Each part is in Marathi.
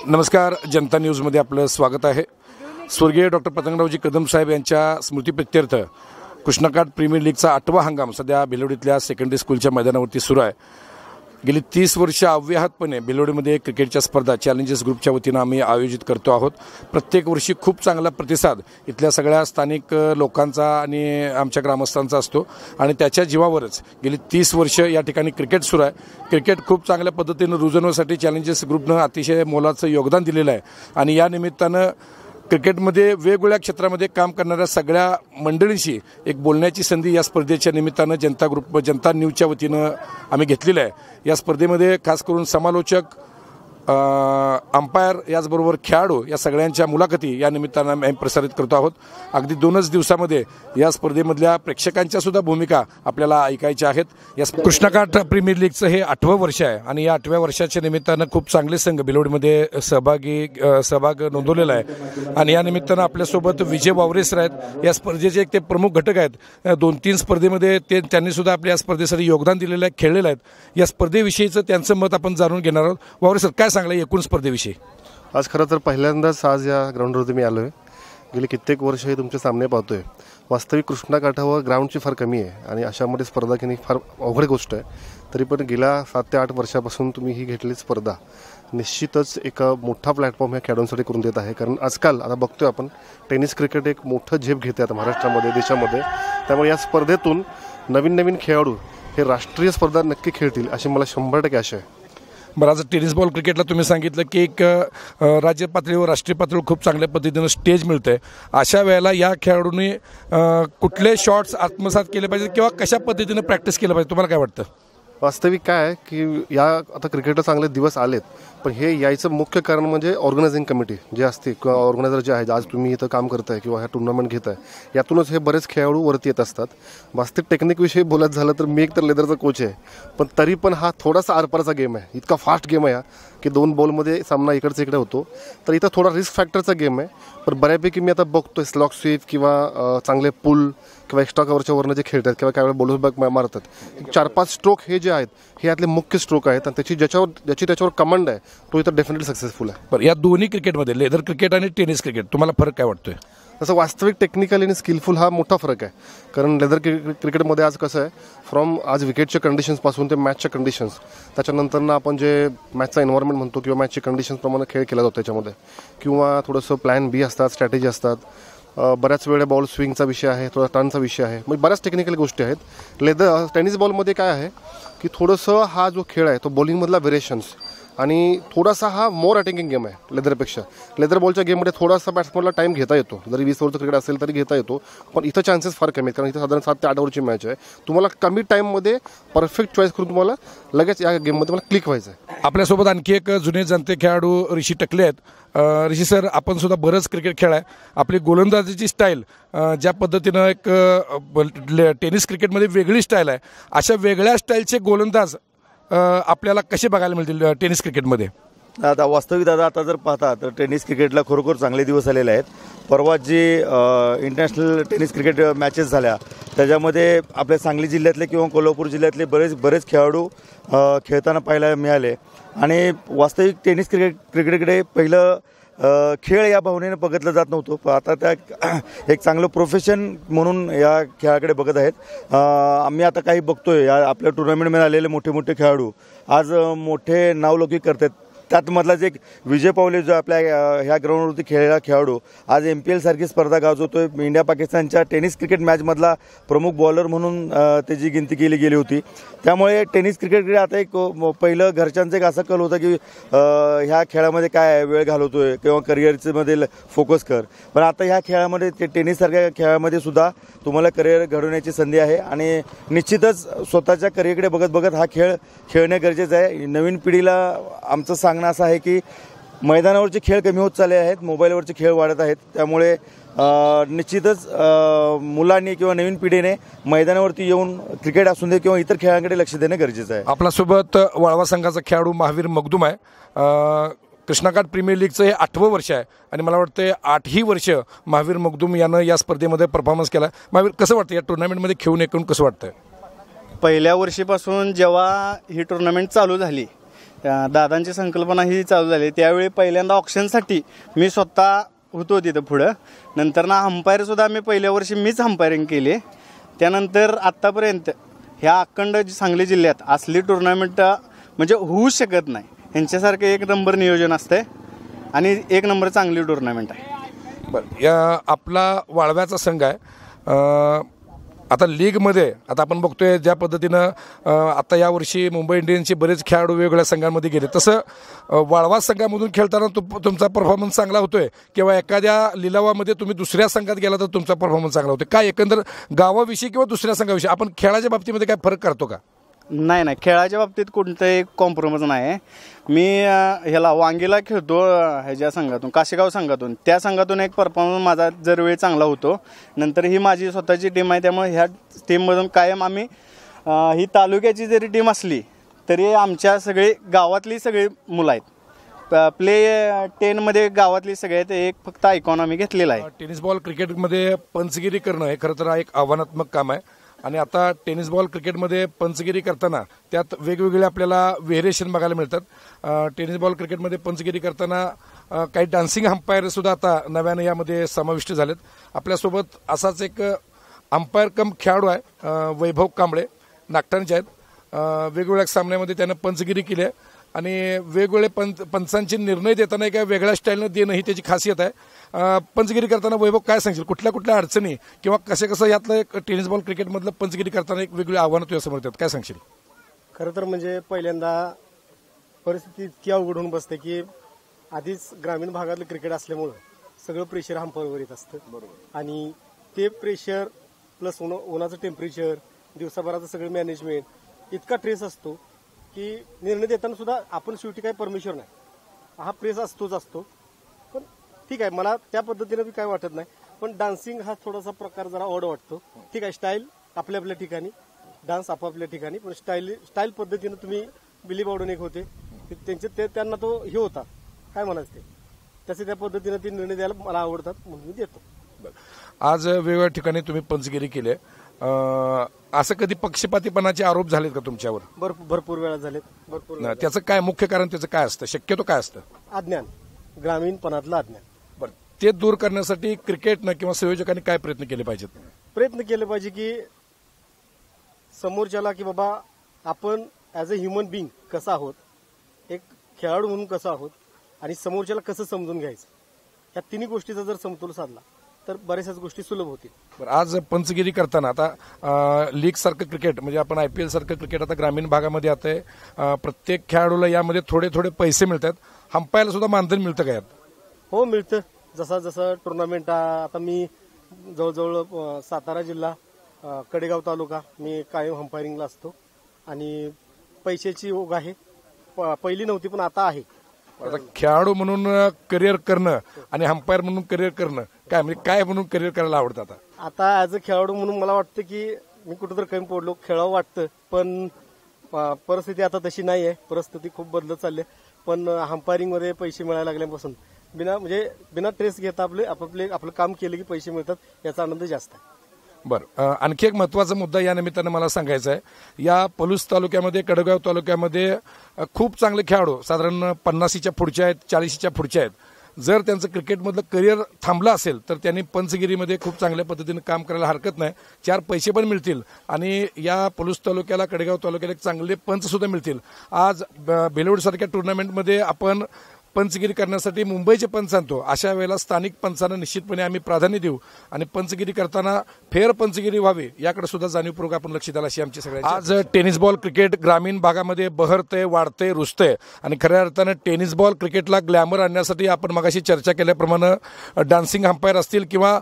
नमस्कार, जनता न्यूजमध्ये आपलं स्वागत आहे। स्वर्गीय डॉक्टर पतंगरावजी कदम साहेब यांच्या स्मृतिप्रित्यर्थ कृष्णाकाठ प्रीमियर लीगचा 8वा हंगाम सध्या भिलवडीतल्या सेकंडरी स्कूलच्या मैदानावरती सुरू आहे। गेली 30 वर्ष अव्याहतपणे भिलवडीमध्ये क्रिकेटच्या स्पर्धा चॅलेंजेस ग्रुपच्या वतीनं आम्ही आयोजित करतो आहोत। प्रत्येक वर्षी खूप चांगला प्रतिसाद इथल्या सगळ्या स्थानिक लोकांचा आणि आमच्या ग्रामस्थांचा असतो आणि त्याच्या जीवावरच गेली 30 वर्ष या ठिकाणी क्रिकेट सुरू आहे। क्रिकेट खूप चांगल्या पद्धतीनं रुजवण्यासाठी चॅलेंजेस ग्रुपनं अतिशय मोलाचं योगदान दिलेलं आहे आणि या निमित्तानं क्रिकेटमध्ये वेगवेगळ्या क्षेत्रामध्ये काम करणाऱ्या सगळ्या मंडळींशी एक बोलण्याची संधी या स्पर्धेच्या निमित्तानं जनता न्यूजच्या वतीनं आम्ही घेतलेलं आहे। या स्पर्धेमध्ये खास करून समालोचक, अंपायर याचबरोबर खेळाडू या सगळ्यांच्या मुलाखती या निमित्तानं आम्ही प्रसारित करतो आहोत। अगदी 2च दिवसामध्ये या स्पर्धेमधल्या प्रेक्षकांच्या सुद्धा भूमिका आपल्याला ऐकायच्या आहेत। या कृष्णाकाठ प्रीमियर लीगचं हे 8वं वर्ष आहे आणि या 8व्या वर्षाच्या निमित्तानं खूप चांगले संघ भिलवडीमध्ये सहभाग नोंदवलेला आहे आणि या निमित्तानं आपल्यासोबत विजय वावरे सर आहेत। या स्पर्धेचे एक ते प्रमुख घटक आहेत। 2-3 स्पर्धेमध्ये त्यांनी सुद्धा आपल्या स्पर्धेसाठी योगदान दिलेलं आहे, खेळलेलं आहेत। या स्पर्धेविषयीचं त्यांचं मत आपण जाणून घेणार आहोत। वावरे सर, काय सांगला एकूण स्पर्धेविषयी? आज खरं तर पहिल्यांदाच आज या ग्राउंडवरती मी आलो आहे। गेली कित्येक वर्ष हे तुमचे सामने पाहतोय। वास्तविक कृष्णाकाठावर ग्राउंडची फार कमी आहे आणि अशामध्ये स्पर्धा घेणे फार अवघड गोष्ट आहे। तरी पण गेल्या 7 ते 8 वर्षापासून तुम्ही ही घेतलेली स्पर्धा निश्चितच एक मोठा प्लॅटफॉर्म ह्या खेळाडूंसाठी करून देत आहे। कारण आजकाल आता बघतोय आपण टेनिस क्रिकेट एक मोठं झेप घेते आता महाराष्ट्रामध्ये, देशामध्ये। त्यामुळे या स्पर्धेतून नवीन खेळाडू हे राष्ट्रीय स्पर्धा नक्की खेळतील अशी मला 100% आशा आहे। बरं, आज टेनिस बॉल क्रिकेटला तुम्ही सांगितलं की एक राज्य पातळीवर, राष्ट्रीय पातळीवर खूप चांगल्या पद्धतीनं स्टेज मिळतं आहे। अशा वेळेला या खेळाडूंनी कुठले शॉट्स आत्मसात केले पाहिजे किंवा कशा पद्धतीनं प्रॅक्टिस केलं पाहिजे, तुम्हाला काय वाटतं? वास्तविक काय आहे की या आता क्रिकेटला चांगले दिवस आलेत, पण हे यायचं मुख्य कारण म्हणजे ऑर्गनायझिंग कमिटी जे असते किंवा ऑर्गनायझर जे आहे, आज तुम्ही इथं काम करताय किंवा ह्या टुर्नामेंट घेताय, यातूनच हे बरेच खेळाडू वरती येत असतात। वास्तविक टेक्निकविषयी बोलायचं झालं तर मी एक तर लेदरचा कोच आहे, पण तरी पण हा थोडासा आरपारचा गेम आहे। इतका फास्ट गेम आहे की 2 बॉलमध्ये सामना इकडचा इकडे होतो, तर इथं थोडा रिस्क फॅक्टरचा गेम आहे। पण बऱ्यापैकी मी आता बघतोय स्लॉक स्वीप किंवा चांगले पुल किंवा एक्स्ट्रा कव्हरच्या वरनं जे खेळतात किंवा काही वेळा बॉलर बॅक मारतात, 4-5 स्ट्रोक हे जे आहेत हे यातले मुख्य स्ट्रोक आहेत आणि ज्याची त्याच्यावर कमांड आहे तो इथं डेफिनेटली सक्सेसफुल आहे। पण या दोन्ही क्रिकेटमध्ये लेदर क्रिकेट आणि टेनिस क्रिकेट तुम्हाला फरक काय वाटतोय? तसं वास्तविक टेक्निकल आणि स्किलफुल हा मोठा फरक आहे। कारण लेदर क्रिकेटमध्ये आज कसं आहे, फ्रॉम आज विकेटच्या कंडिशन्सपासून ते मॅचच्या कंडिशन्स, त्याच्यानंतरनं आपण जे मॅचचा एन्व्हायरमेंट म्हणतो किंवा मॅचची कंडिशन्सप्रमाणे खेळ केला जातो त्याच्यामध्ये, किंवा थोडंसं प्लॅन बी असतात, स्ट्रॅटेजी असतात, बऱ्याच वेळा बॉल स्विंगचा विषय आहे, थोडा टर्नचा विषय आहे, म्हणजे बऱ्याच टेक्निकल गोष्टी आहेत। टेनिस बॉलमध्ये काय आहे की थोडंसं हा जो खेळ आहे तो बॉलिंगमधला व्हेरिएशन्स आणि थोडासा हा मोर अटॅकिंग गेम आहे लेदरपेक्षा। लेदर बॉलच्या गेममध्ये थोडासा बॅट्समनला टाईम घेता येतो, जरी 20 ओव्हरचं क्रिकेट असेल तरी घेता येतो, पण इथं चान्सेस फार कमी आहेत। कारण इथं साधारण 7 ते 8 ओव्हरची मॅच आहे। तुम्हाला कमी टाईममध्ये परफेक्ट चॉईस करून तुम्हाला लगेच या गेममध्ये मला क्लिक व्हायचं आहे। आपल्यासोबत आणखी एक जुने जाणते खेळाडू ऋषी टकले आहेत। ऋषी सर, आपण सुद्धा बरंच क्रिकेट खेळाय, आपली गोलंदाजीची स्टाईल ज्या पद्धतीनं एक टेनिस क्रिकेटमध्ये वेगळी स्टाईल आहे, अशा वेगळ्या स्टाईलचे गोलंदाज आपल्याला कसे बघायला मिळतील टेनिस क्रिकेटमध्ये? आता वास्तविक दादा, आता जर पाहता तर टेनिस क्रिकेटला खरोखर चांगले दिवस आलेले आहेत। परवा जे इंटरनॅशनल टेनिस क्रिकेट मॅचेस झाल्या त्याच्यामध्ये आपल्या सांगली जिल्ह्यातले किंवा कोल्हापूर जिल्ह्यातले बरेच खेळाडू खेळताना पाहायला मिळाले आणि वास्तविक टेनिस क्रिकेटकडे पहिलं खेळ या भावनेनं बघितलं जात नव्हतं, पण आता त्या एक चांगलं प्रोफेशन म्हणून या खेळाकडे बघत आहेत। आम्ही आता काही बघतोय या आपल्या टुर्नामेंटमध्ये आलेले मोठे खेळाडू आज मोठे नावलौकिक करतात। त्यातमधलाच एक विजय पावले जो आपल्या ह्या ग्राउंडवरती खेळलेला खेळाडू आज MPL सारखी स्पर्धा गाजवतोय। इंडिया पाकिस्तानच्या टेनिस क्रिकेट मॅचमधला प्रमुख बॉलर म्हणून त्याची गिनती केली गेली होती। त्यामुळे टेनिस क्रिकेटकडे आता एक पहिलं घरच्यांचं एक असा कल होता की ह्या खेळामध्ये काय वेळ घालवतोय किंवा करिअरमध्ये फोकस कर, पण आता ह्या खेळामध्ये टेनिससारख्या खेळामध्ये सुद्धा तुम्हाला करिअर घडवण्याची संधी आहे आणि निश्चितच स्वतःच्या करिअरकडे बघत हा खेळ खेळणे गरजेचं आहे। नवीन पिढीला आमचं सांगणं असं आहे की मैदानावरचे खेळ कमी होत चालले आहेत, मोबाईलवरचे खेळ वाढत आहेत। त्यामुळे निश्चितच मुलांनी किंवा नवीन पिढीने मैदानावरती येऊन क्रिकेट असू दे किंवा इतर खेळांकडे लक्ष देणे गरजेचं आहे। आपल्यासोबत वाळवा संघाचा खेळाडू महावीर मगदूम आहे। कृष्णाकाठ प्रीमियर लीगचं हे 8वं वर्ष आहे आणि मला वाटतं 8ही वर्ष महावीर मगदूम यानं या स्पर्धेमध्ये परफॉर्मन्स केला। महावीर, कसं वाटतं या टुर्नामेंटमध्ये खेळून एकूण कसं वाटतं? पहिल्या वर्षीपासून जेव्हा ही टुर्नामेंट चालू झाली दादांची संकल्पना ही चालू झाली त्यावेळी पहिल्यांदा ऑप्शनसाठी मी स्वतः होतो तिथं पुढं. नंतर ना अंपायरसुद्धा मी पहिल्या वर्षी मीच अंपायरिंग केली. त्यानंतर आत्तापर्यंत ह्या अखंड सांगली जिल्ह्यात असली टुर्नामेंट म्हणजे होऊच शकत नाही. ह्यांच्यासारखं एक नंबर नियोजन असतंय आणि एक नंबर चांगली टुर्नामेंट आहे. बरं, या आपला वाळव्याचा संघ आहे. आता लीगमध्ये आता आपण बघतोय ज्या पद्धतीनं आता यावर्षी मुंबई इंडियन्सचे बरेच खेळाडू वेगवेगळ्या संघांमध्ये गेले, तसं वाळवा संघामधून खेळताना तुमचा परफॉर्मन्स चांगला होतोय किंवा एखाद्या लिलावामध्ये तुम्ही दुसऱ्या संघात गेला तर तुमचा परफॉर्मन्स चांगला होतोय? काय एकंदर गावाविषयी किंवा दुसऱ्या संघाविषयी आपण खेळाच्या बाबतीमध्ये काय फरक करतो का? नाही, खेळाच्या बाबतीत कोणतंही कॉम्प्रोमाइज नाही आहे. मी ह्याला वांगीला खेळतो ह्याच्या संघातून, काशेगाव संघातून. त्या संघातून एक परफॉर्मन्स माझा दरवेळी चांगला होतो. नंतर ही माझी स्वतःची टीम आहे, त्यामुळे ह्या टीममधून कायम आम्ही ही तालुक्याची जरी टीम असली तरी आमच्या गावातली सगळी मुलं आहेत. प्ले 10मध्ये गावातली सगळे आहेत. एक फक्त इकॉनॉमी घेतलेला आहे. टेनिस बॉल क्रिकेटमध्ये पंचगिरी करणं हे खरं तर एक आव्हानात्मक काम आहे आणि आता टेनिस बॉल क्रिकेटमध्ये पंचगिरी करताना त्यात वेगवेगळे आपल्याला व्हेरिएशन बघायला मिळतात. टेनिस बॉल क्रिकेटमध्ये पंचगिरी करताना काही डान्सिंग अंपायरसुद्धा आता नव्यानं यामध्ये समाविष्ट झालेत. आपल्यासोबत असाच एक अंपायर कम खेळाडू आहे वैभव कांबळे, नागठाणचे आहेत. वेगवेगळ्या सामन्यामध्ये त्यानं पंचगिरी केली आहे आणि वेगवेगळे पंचांचे निर्णय देताना एका वेगळ्या स्टाईलनं देणं ही त्याची खासियत आहे. पंचगिरी करताना वैभव काय सांगशील, कुठल्या कुठल्या अडचणी किंवा कसं यातलं एक टेनिस बॉल क्रिकेटमधलं पंचगिरी करताना एक वेगळी आव्हानं तुझ्या समोर येतात, काय सांगशील? खरं तर म्हणजे पहिल्यांदा परिस्थिती इतकी अवघड होऊन बसते की आधीच ग्रामीण भागातलं क्रिकेट असल्यामुळं सगळं प्रेशर अंपायरवर येत असतं. बरोबर. आणि ते प्रेशर प्लस उन्हाचं टेम्परेचर, दिवसाभराचं सगळं मॅनेजमेंट इतका ट्रेस असतो की निर्णय देताना सुद्धा आपण शेवटी काही परमेश्वर नाही, हा प्रेस असतो. पण ठीक आहे, मला त्या पद्धतीनं काय वाटत नाही. पण डान्सिंग हा थोडासा प्रकार जरा ऑड वाटतो. ठीक आहे, स्टाईल आपल्या आपल्या ठिकाणी, डान्स आपापल्या ठिकाणी, पण स्टाईल पद्धतीनं तुम्ही बिली बावडून एक होते त्यांचे त्यांना तो हे होता काय म्हणायचं ते तसे त्या पद्धतीनं ते निर्णय द्यायला मला आवडतात म्हणून मी देतो. आज वेगवेगळ्या ठिकाणी तुम्ही पंचगिरी केले, असं कधी पक्षपातीपणाचे आरोप झालेत का तुमच्यावर? भरपूर वेळा झालेत. भरपूर. त्याचं काय मुख्य कारण त्याचं काय असतं, शक्यतो काय असतं? अज्ञान, ग्रामीणपणातलं अज्ञान. बरं, ते दूर करण्यासाठी क्रिकेटनं किंवा संयोजकांनी काय प्रयत्न केले पाहिजेत? प्रयत्न केले पाहिजे की समोरच्याला की बाबा आपण ॲज अ ह्युमन बिंग कसं आहोत, एक खेळाडू म्हणून कसं आहोत आणि समोरच्याला कसं समजून घ्यायचं, या तिन्ही गोष्टीचा जर समतोल साधला तर बऱ्याचशाच गोष्टी सुलभ होतील. बरं, आज पंचगिरी करताना आता लीग सारखं क्रिकेट म्हणजे आपण IPL सारखं क्रिकेट आता ग्रामीण भागामध्ये आता आहे. प्रत्येक खेळाडूला यामध्ये थोडे थोडे पैसे मिळतात. अंपायरला सुद्धा मानधन मिळतं का यात? हो, मिळतं. जसं टुर्नामेंट आता मी जवळजवळ सातारा जिल्हा, कडेगाव तालुका मी कायम अंपायरिंगला असतो आणि पैशाची ओघ आहे. पहिली नव्हती पण आता आहे. आता खेळाडू म्हणून करिअर करणं आणि अंपायर म्हणून करिअर करणं काय म्हणजे काय म्हणून करिअर करायला आवडतं? आता ॲज अ खेळाडू म्हणून मला वाटतं की मी कुठेतरी कमी पडलो, खेळावं वाटतं, पण परिस्थिती आता तशी नाही आहे. परिस्थिती खूप बदलत चालली आहे. पण अंपायरिंगमध्ये पैसे मिळायला लागल्यापासून बिना ट्रेस घेता आपलं काम केलं की पैसे मिळतात, याचा आनंद जास्त आहे. बरं, आणखी एक महत्त्वाचा मुद्दा या निमित्तानं मला सांगायचा आहे. या पलूस तालुक्यामध्ये, कडगाव तालुक्यामध्ये खूप चांगले खेळाडू साधारण 50च्या पुढच्या आहेत, 40च्या पुढच्या आहेत. जर त्यांचं क्रिकेटमधलं करिअर थांबलं असेल तर त्यांनी पंचगिरीमध्ये खूप चांगल्या पद्धतीनं काम करायला हरकत नाही. 4 पैसे पण मिळतील आणि या पलूस तालुक्याला, कडगाव तालुक्याला एक चांगले पंच सुद्धा मिळतील. आज बेलवडसारख्या टुर्नामेंटमध्ये आपण पंचगिरी करण्यासाठी मुंबईचे पंच आणतो, अशा वेळेला स्थानिक पंचांना निश्चितपणे आम्ही प्राधान्य देऊ आणि पंचगिरी करताना फेअर पंचगिरी व्हावी याकडे सुद्धा जाणीवपूर्वक आपण लक्ष द्याल अशी आमची सगळ्यांची. आज टेनिस बॉल क्रिकेट ग्रामीण भागामध्ये बहरतंय, वाढतंय, रुजतंय आणि खऱ्या अर्थानं टेनिस बॉल क्रिकेटला ग्लॅमर आणण्यासाठी आपण मगाशी चर्चा केल्याप्रमाणे डान्सिंग अंपायर असतील किंवा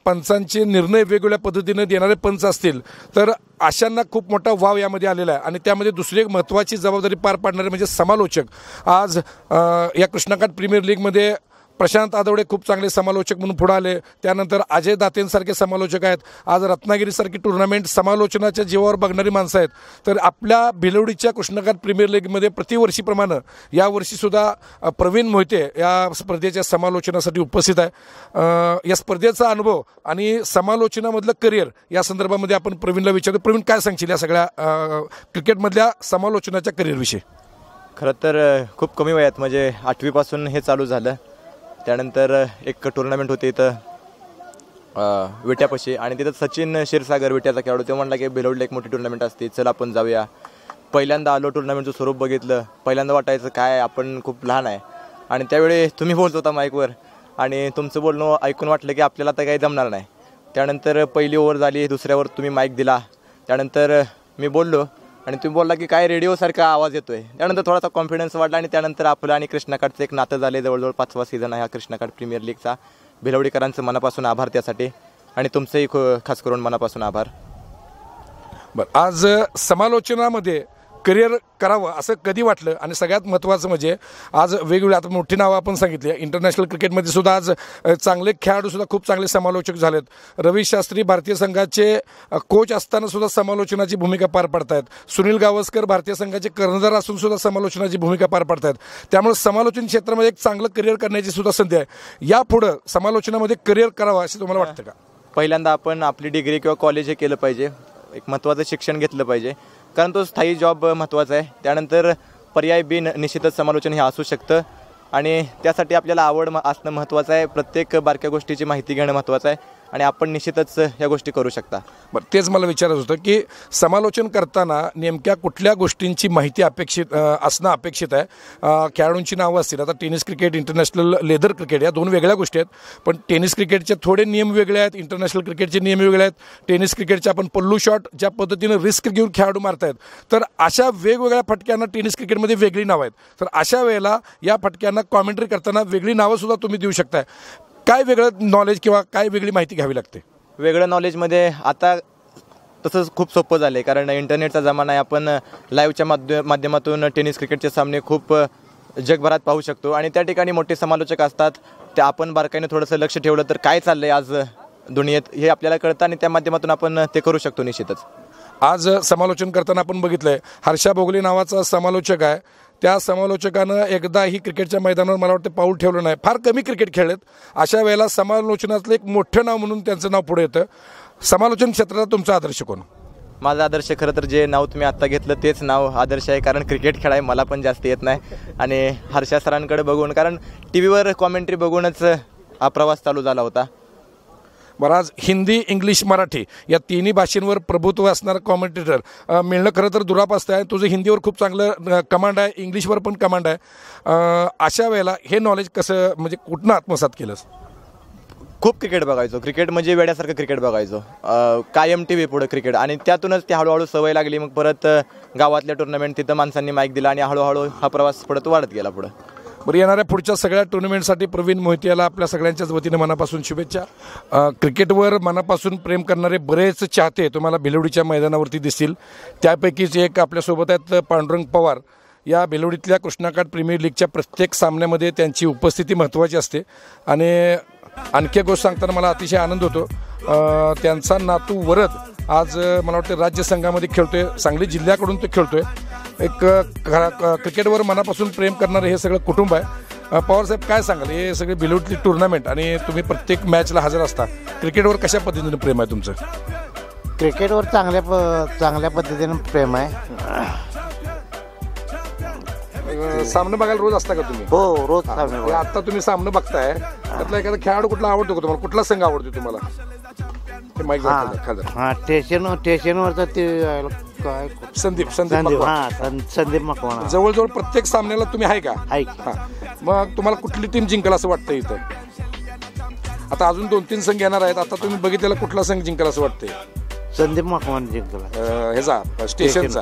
पंचांचे निर्णय वेगवेगळ्या पद्धतीने देणारे पंच असतील तर अशांना खूप मोठा वाव यामध्ये आलेला आहे. आणि त्यामध्ये दुसरी एक महत्त्वाची जबाबदारी पार पाडणारे म्हणजे समालोचक. आज या कृष्णाकाठ प्रीमियर लीगमध्ये प्रशांत आदवडे खूप चांगले समालोचक म्हणून पुढे आले. त्यानंतर अजय दातेंसारखे समालोचक आहेत. आज रत्नागिरीसारखी टुर्नामेंट समालोचनाच्या जीवावर बघणारी माणसं आहेत. तर आपल्या भिलवडीच्या कृष्णाकाठ प्रीमियर लीगमध्ये प्रतिवर्षीप्रमाणे यावर्षीसुद्धा प्रवीण मोहिते या स्पर्धेच्या समालोचनासाठी उपस्थित आहे. या स्पर्धेचा अनुभव आणि समालोचनामधलं करिअर या संदर्भामध्ये आपण प्रवीणला विचारतो. प्रवीण, काय सांगशील या सगळ्या क्रिकेटमधल्या समालोचनाच्या करिअरविषयी? खरं तर खूप कमी वयात म्हणजे 8वीपासून हे चालू झालं. त्यानंतर एक टुर्नामेंट होती इथं विट्यापाशी आणि तिथं सचिन क्षीरसागर विट्याचा खेळाडू तो म्हणला की भिलवडीला एक मोठी टुर्नामेंट असते, चल आपण जाऊया. पहिल्यांदा आलो, टुर्नामेंटचं स्वरूप बघितलं. पहिल्यांदा वाटायचं काय आपण खूप लहान आहे आणि त्यावेळी तुम्ही बोलत होता माईकवर आणि तुमचं बोलणं ऐकून वाटलं की आपल्याला तर काही जमणार नाही. त्यानंतर पहिली ओव्हर झाली, दुसऱ्यावर तुम्ही माईक दिला. त्यानंतर मी बोललो आणि तुम्ही बोलला की काय रेडिओसारखा आवाज येतोय. त्यानंतर थोडासा कॉन्फिडन्स वाढला आणि त्यानंतर आपलं आणि कृष्णाकाठचं एक नातं झाले. जवळजवळ 5वा सीझन आहे हा कृष्णाकाठ प्रीमियर लीगचा. भिलवडीकरांचं मनापासून आभार त्यासाठी आणि तुमचंही खास करून मनापासून आभार. बरं, आज समालोचनामध्ये करिअर करावं असं कधी वाटलं? आणि सगळ्यात महत्त्वाचं म्हणजे आज वेगवेगळी आता मोठी नावं आपण सांगितली, इंटरनॅशनल क्रिकेटमध्ये सुद्धा आज चांगले खेळाडूसुद्धा खूप चांगले समालोचक झालेत. रवी शास्त्री भारतीय संघाचे कोच असताना सुद्धा समालोचनाची भूमिका पार पाडतायत. सुनील गावस्कर भारतीय संघाचे कर्णधार असून सुद्धा समालोचनाची भूमिका पार पाडतायत. त्यामुळे समालोचन क्षेत्रामध्ये एक चांगलं करिअर करण्याची सुद्धा संधी आहे. यापुढं समालोचनामध्ये करिअर करावं असं तुम्हाला वाटतं का? पहिल्यांदा आपण आपली डिग्री किंवा कॉलेज हे केलं पाहिजे, एक महत्त्वाचं शिक्षण घेतलं पाहिजे, कारण तो स्थायी जॉब महत्त्वाचा आहे. त्यानंतर पर्याय बी निश्चितच समालोचन हे असू शकतं आणि त्यासाठी आपल्याला आवड असणं महत्त्वाचं आहे. प्रत्येक बारक्या गोष्टीची माहिती घेणं महत्त्वाचं आहे आणि आपण निश्चितच ह्या गोष्टी करू शकता. बरं, तेच मला विचारायचं होतं की समालोचन करताना नेमक्या कुठल्या गोष्टींची माहिती असणं अपेक्षित आहे? खेळाडूंची नावं असतील, आता tennis cricket, international leather cricket या 2 वेगळ्या गोष्टी आहेत. पण टेनिस क्रिकेटचे थोडे नियम वेगळे आहेत, इंटरनॅशनल क्रिकेटचे नियम वेगळे आहेत. टेनिस क्रिकेटचे आपण पल्लू शॉट ज्या पद्धतीनं रिस्क घेऊन खेळाडू मारतायत, तर अशा वेगवेगळ्या फटक्यांना टेनिस क्रिकेटमध्ये वेगळी नावं आहेत. तर अशा वेळेला या फटक्यांना कॉमेंट्री करताना वेगळी नावंसुद्धा तुम्ही देऊ शकताय. काय वेगळं नॉलेज किंवा काय वेगळी माहिती घ्यावी लागते? वेगळं नॉलेजमध्ये आता तसंच खूप सोपं झालं आहे, कारण इंटरनेटचा जमाना आहे. आपण लाईव्हच्या माध्यमातून टेनिस क्रिकेटचे सामने खूप जगभरात पाहू शकतो आणि त्या ठिकाणी मोठे समालोचक असतात. ते आपण बारकाईने थोडंसं लक्ष ठेवलं तर काय चाललं आहे आज दुनियेत हे आपल्याला कळतं आणि त्या माध्यमातून आपण ते करू शकतो निश्चितच. आज समालोचन करताना आपण बघितलंय हर्षा भोगले नावाचा समालोचक आहे. त्या समालोचकानं एकदाही क्रिकेटच्या मैदानावर मला वाटतं पाऊल ठेवलं नाही. फार कमी क्रिकेट खेळलेत. अशा वेळेला समालोचनातलं एक मोठं नाव म्हणून त्यांचं नाव पुढे येतं. समालोचन क्षेत्रात तुमचा आदर्श कोण? माझा आदर्श खरं तर जे नाव तुम्ही आत्ता घेतलं तेच नाव आदर्श आहे, कारण क्रिकेट खेळाय मला पण जास्त येत नाही आणि हर्षा सरांकडे बघून, कारण टी व्हीवर कॉमेंट्री बघूनच हा प्रवास चालू झाला होता. बरं, आज हिंदी, इंग्लिश, मराठी या 3ही भाषेंवर प्रभुत्व असणारं कॉमेंटेटर मिळणं खरं तर दुरापास्त आहे. तुझं हिंदीवर खूप चांगलं कमांड आहे, इंग्लिशवर पण कमांड आहे. अशा वेळेला हे नॉलेज कसं म्हणजे कुठनं आत्मसात केलंस? खूप क्रिकेट बघायचो, क्रिकेट म्हणजे वेड्यासारखं क्रिकेट बघायचो, कायम टी व्ही पुढं क्रिकेट, आणि त्यातूनच ती हळूहळू सवय लागली. मग परत गावातल्या टुर्नामेंट, तिथं माणसांनी माईक दिला आणि हळूहळू हा प्रवास परत वाढत गेला पुढं. बरं, येणाऱ्या पुढच्या सगळ्या टुर्नामेंटसाठी प्रवीण मोहिते याला आपल्या सगळ्यांच्याच वतीने मनापासून शुभेच्छा. क्रिकेटवर मनापासून प्रेम करणारे बरेच चाहते तुम्हाला भिलवडीच्या मैदानावरती दिसतील. त्यापैकीच एक आपल्यासोबत आहेत पांडुरंग पवार. या भिलवडीतल्या कृष्णाकाठ प्रीमियर लीगच्या प्रत्येक सामन्यामध्ये त्यांची उपस्थिती महत्त्वाची असते आणि आणखी एक गोष्ट सांगताना मला अतिशय आनंद होतो. त्यांचा नातू वरद आज मला वाटतं राज्य संघामध्ये खेळतोय, सांगली जिल्ह्याकडून तो खेळतोय. एक क्रिकेटवर मनापासून प्रेम करणारं हे सगळं कुटुंब आहे. पवारसाहेब, काय सांगाल हे सगळे भिलवडीतली टुर्नामेंट आणि तुम्ही प्रत्येक मॅचला हजर असता, क्रिकेटवर कशा पद्धतीनं प्रेम आहे तुमचं? क्रिकेटवर चांगल्या पद्धतीनं प्रेम आहे. सामने बघायला रोज असता का तुम्ही? हो, रोज सामने. आता तुम्ही सामने बघताय, त्यातला एखादा खेळाडू कुठला आवडतो का तुम्हाला? कुठला संघ आवडतो तुम्हाला? स्टेशनवरचा ते काय संदीप संदीप मकवाना. जवळजवळ प्रत्येक सामन्याला तुम्ही आहे का? आहे. मग तुम्हाला कुठली टीम जिंकल असं वाटतं इथं? आता अजून 2-3 संघ येणार आहेत, आता तुम्ही बघितलेला कुठला संघ जिंकल असं वाटतंय? संदीप मकवाना जिंकला ह्याचा स्टेशनचा.